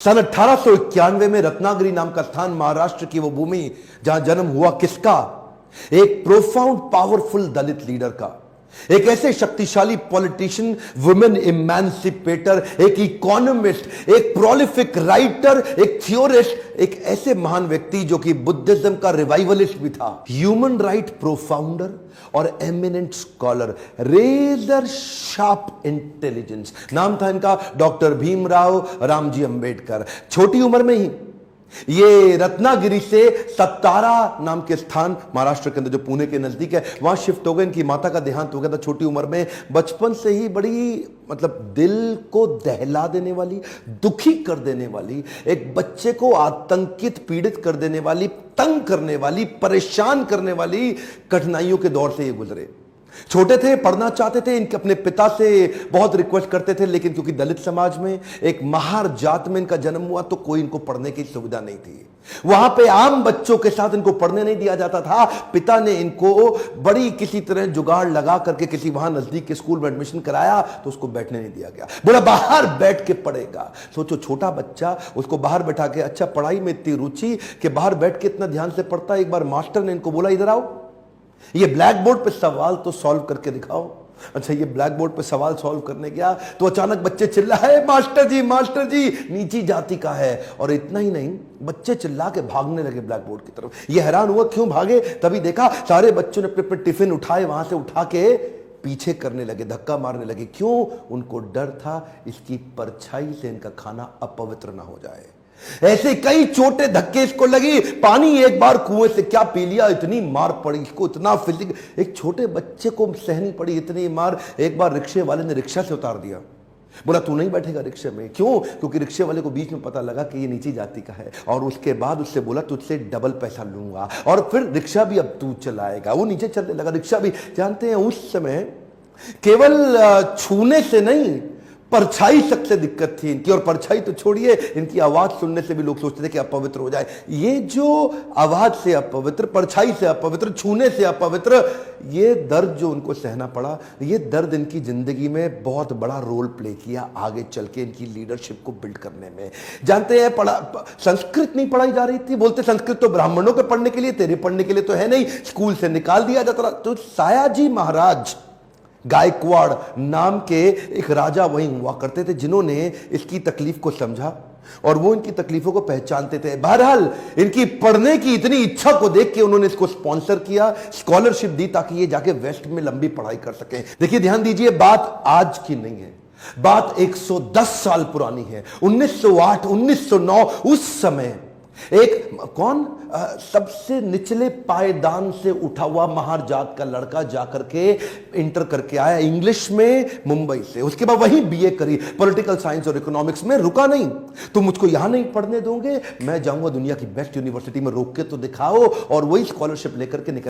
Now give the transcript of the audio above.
सन 1891 में रत्नागिरी नाम का स्थान, महाराष्ट्र की वो भूमि जहां जन्म हुआ किसका? एक प्रोफाउंड पावरफुल दलित लीडर का, एक ऐसे शक्तिशाली पॉलिटिशियन, वुमेन इमेंसिपेटर, एक इकोनॉमिस्ट, एक प्रोलिफिक राइटर, एक थियोरिस्ट, एक ऐसे महान व्यक्ति जो कि बुद्धिज्म का रिवाइवलिस्ट भी था, ह्यूमन राइट प्रोफाउंडर और eminent scholar, razor sharp intelligence. नाम था इनका डॉक्टर भीमराव रामजी अंबेडकर। छोटी उम्र में ही ये रत्नागिरी से सत्तारा नाम के स्थान, महाराष्ट्र के अंदर जो पुणे के नजदीक है, वहां शिफ्ट हो गए। इनकी माता का देहांत हो गया था छोटी उम्र में। बचपन से ही बड़ी दिल को दहला देने वाली, दुखी कर देने वाली, एक बच्चे को आतंकित, पीड़ित कर देने वाली, तंग करने वाली, परेशान करने वाली कठिनाइयों के दौर से ये गुजरे। छोटे थे, पढ़ना चाहते थे, इनके अपने पिता से बहुत रिक्वेस्ट करते थे, लेकिन क्योंकि दलित समाज में, एक महार जात में इनका जन्म हुआ, तो कोई इनको पढ़ने की सुविधा नहीं थी। वहां पे आम बच्चों के साथ इनको पढ़ने नहीं दिया जाता था। पिता ने इनको बड़ी किसी तरह जुगाड़ लगा करके किसी वहां नजदीक के स्कूल में एडमिशन कराया, तो उसको बैठने नहीं दिया गया। बोला बाहर बैठ के पढ़ेगा। सोचो, छोटा बच्चा, उसको बाहर बैठा के, अच्छा पढ़ाई में इतनी रुचि कि बाहर बैठ के इतना ध्यान से पढ़ता है। एक बार मास्टर ने इनको बोला, इधर आओ, ये ब्लैक बोर्ड पे सवाल तो सॉल्व करके दिखाओ। अच्छा, ये ब्लैक बोर्ड पे सवाल सॉल्व करने गया तो अचानक बच्चे चिल्लाए, मास्टर जी नीची जाति का है। और इतना ही नहीं, बच्चे चिल्ला के भागने लगे ब्लैक बोर्ड की तरफ। ये हैरान हुआ क्यों भागे, तभी देखा सारे बच्चों ने अपने अपने टिफिन उठाए, वहां से उठा के पीछे करने लगे, धक्का मारने लगे। क्यों? उनको डर था इसकी परछाई से इनका खाना अपवित्र ना हो जाए। ऐसे कई छोटे धक्के इसको लगी। पानी एक बार कुएं से क्या पी लिया, इतनी मार पड़ी इसको, इतना फिजिक, एक छोटे बच्चे को सहनी पड़ी इतनी मार। एक बार रिक्शे वाले ने रिक्शा से उतार दिया, बोला तू नहीं बैठेगा रिक्शे में। क्यों? क्योंकि रिक्शे वाले को बीच में पता लगा कि ये नीची जाति का है, और उसके बाद उससे बोला तुझसे डबल पैसा लूंगा, और फिर रिक्शा भी अब तू चलाएगा। वो नीचे चलने लगा, रिक्शा भी। जानते हैं उस समय केवल छूने से नहीं, परछाई तक से दिक्कत थी इनकी। और परछाई तो छोड़िए, इनकी आवाज सुनने से भी लोग सोचते थे कि अपवित्र हो जाए। ये जो आवाज से अपवित्र, परछाई से अपवित्र, छूने से अपवित्र, ये दर्द जो उनको सहना पड़ा, ये दर्द इनकी जिंदगी में बहुत बड़ा रोल प्ले किया आगे चल के इनकी लीडरशिप को बिल्ड करने में। जानते हैं, संस्कृत नहीं पढ़ाई जा रही थी। बोलते संस्कृत तो ब्राह्मणों के पढ़ने के लिए, तेरे पढ़ने के लिए तो है नहीं, स्कूल से निकाल दिया जाता। तो सायाजी महाराज गायकवाड़ नाम के एक राजा वहीं हुआ करते थे, जिन्होंने इसकी तकलीफ को समझा और वो इनकी तकलीफों को पहचानते थे। बहरहाल इनकी पढ़ने की इतनी इच्छा को देख के उन्होंने इसको स्पॉन्सर किया, स्कॉलरशिप दी, ताकि ये जाके वेस्ट में लंबी पढ़ाई कर सकें। देखिए, ध्यान दीजिए, बात आज की नहीं है, बात 110 साल पुरानी है। 1908, 1909, उस समय एक सबसे निचले पायदान से उठा हुआ महार जात का लड़का जाकर के इंटर करके आया इंग्लिश में मुंबई से। उसके बाद वहीं बीए करी, पॉलिटिकल साइंस और इकोनॉमिक्स में। रुका नहीं, तुम मुझको यहां नहीं पढ़ने दोगे, मैं जाऊंगा दुनिया की बेस्ट यूनिवर्सिटी में, रोक के तो दिखाओ। और वही स्कॉलरशिप लेकर के निकल